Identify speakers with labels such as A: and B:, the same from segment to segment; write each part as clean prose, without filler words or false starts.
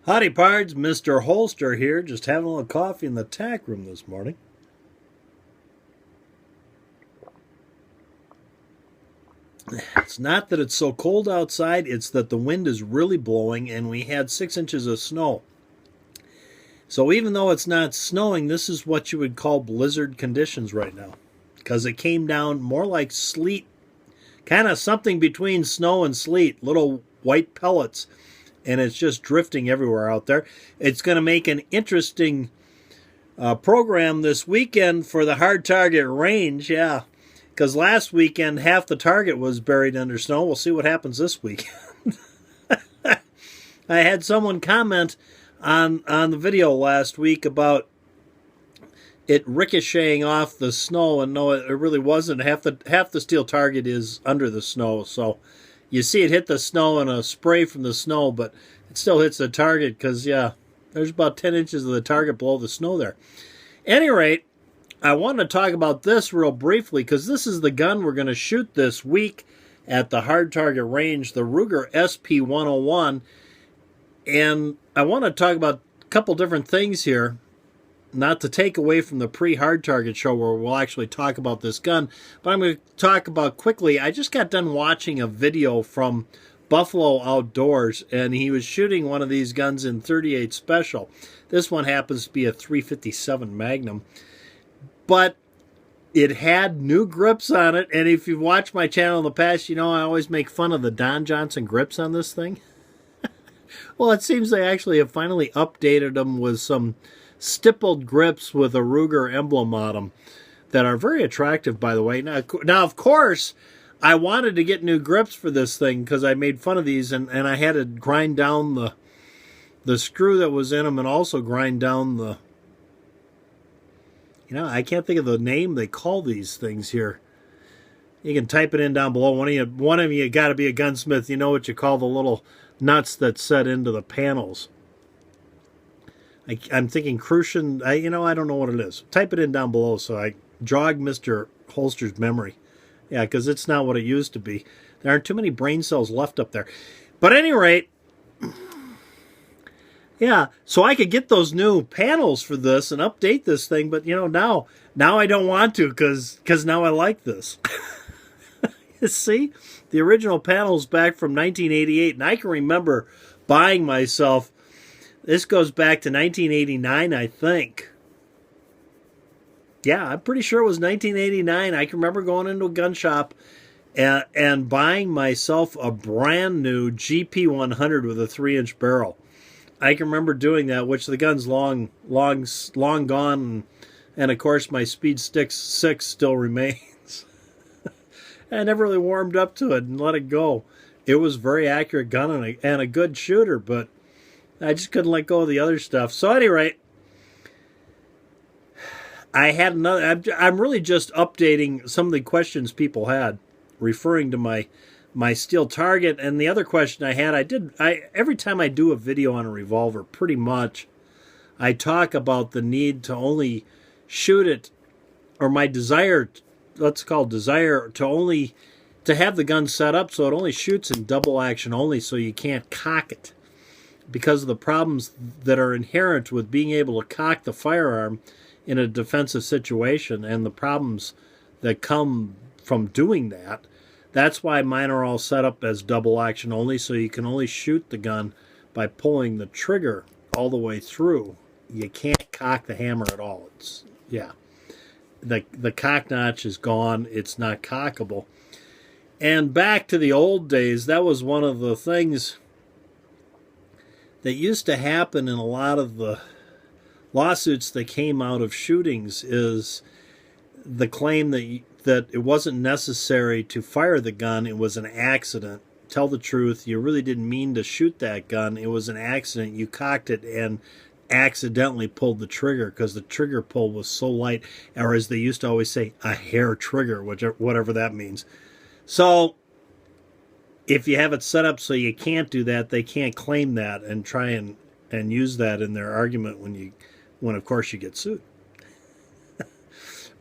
A: Howdy pards, Mr. Holster here, just having a little coffee in the tack room this morning. It's not that it's so cold outside, it's that the wind is really blowing and we had 6 inches of snow. So even though it's not snowing, this is what you would call blizzard conditions right now. Because it came down more like sleet, kind of something between snow and sleet, little white pellets. And it's just drifting everywhere out there. It's going to make an interesting program this weekend for the hard target range, yeah. Because last weekend, half the target was buried under snow. We'll see what happens this week. I had someone comment on the video last week about it ricocheting off the snow, and no, it really wasn't. Half the steel target is under the snow, so you see it hit the snow and a spray from the snow, but it still hits the target because, yeah, there's about 10 inches of the target below the snow there. At any rate, I want to talk about this real briefly because this is the gun we're going to shoot this week at the hard target range, the Ruger SP101. And I want to talk about a couple different things here, not to take away from the pre-hard target show where we'll actually talk about this gun, but I'm going to talk about quickly. I just got done watching a video from Buffalo Outdoors, and he was shooting one of these guns in 38 Special. This one happens to be a 357 Magnum, but it had new grips on it, and if you've watched my channel in the past, you know I always make fun of the Don Johnson grips on this thing. Well, it seems they actually have finally updated them with some stippled grips with a Ruger emblem on them that are very attractive, by the way. Now of course, I wanted to get new grips for this thing because I made fun of these, and I had to grind down the screw that was in them and also grind down the, I can't think of the name they call these things here. You can type it in down below. One of you got to be a gunsmith. You know what you call the little nuts that set into the panels. I'm thinking crucian. I don't know what it is. Type it in down below so I jog Mr. Holster's memory. Yeah, because it's not what it used to be. There aren't too many brain cells left up there. But at any rate, yeah, so I could get those new panels for this and update this thing, but now I don't want to because now I like this. You see, the original panels back from 1988, and I can remember buying myself. This goes back to 1989, I think. Yeah, I'm pretty sure it was 1989. I can remember going into a gun shop and buying myself a brand new GP100 with a 3-inch barrel. I can remember doing that, which the gun's long gone, and of course my Speed 6 still remains. I never really warmed up to it and let it go. It was a very accurate gun and a good shooter, but I just couldn't let go of the other stuff. So at any rate, I had another. I'm really just updating some of the questions people had, referring to my steel target. And the other question I had, every time I do a video on a revolver, pretty much, I talk about the need to only shoot it, or my desire, let's call desire, to have the gun set up so it only shoots in double action only, so you can't cock it. Because of the problems that are inherent with being able to cock the firearm in a defensive situation and the problems that come from doing that. That's why mine are all set up as double action only, so you can only shoot the gun by pulling the trigger all the way through. You can't cock the hammer at all. The cock notch is gone. It's not cockable. And back to the old days, that was one of the things that used to happen in a lot of the lawsuits that came out of shootings, is the claim that it wasn't necessary to fire the gun, it was an accident. Tell the truth, you really didn't mean to shoot that gun, it was an accident. You cocked it and accidentally pulled the trigger because the trigger pull was so light, or as they used to always say, a hair trigger, whatever that means. So if you have it set up so you can't do that, they can't claim that and try and use that in their argument when of course you get sued.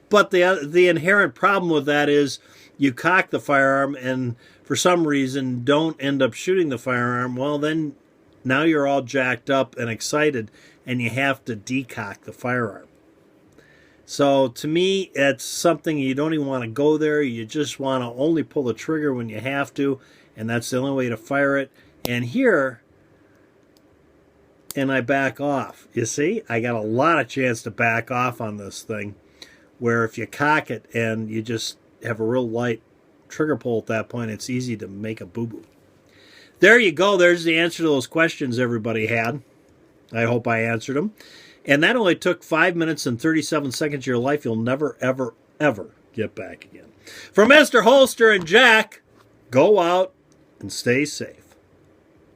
A: But the inherent problem with that is you cock the firearm and for some reason don't end up shooting the firearm. Well, then now you're all jacked up and excited, and you have to decock the firearm. So to me, it's something you don't even want to go there. You just want to only pull the trigger when you have to, and that's the only way to fire it. And here, and I back off. You see, I got a lot of chance to back off on this thing, where if you cock it and you just have a real light trigger pull at that point, it's easy to make a boo-boo. There you go. There's the answer to those questions everybody had. I hope I answered them. And that only took 5 minutes and 37 seconds of your life you'll never, ever, ever get back again. For Mr. Holster and Jack, go out and stay safe.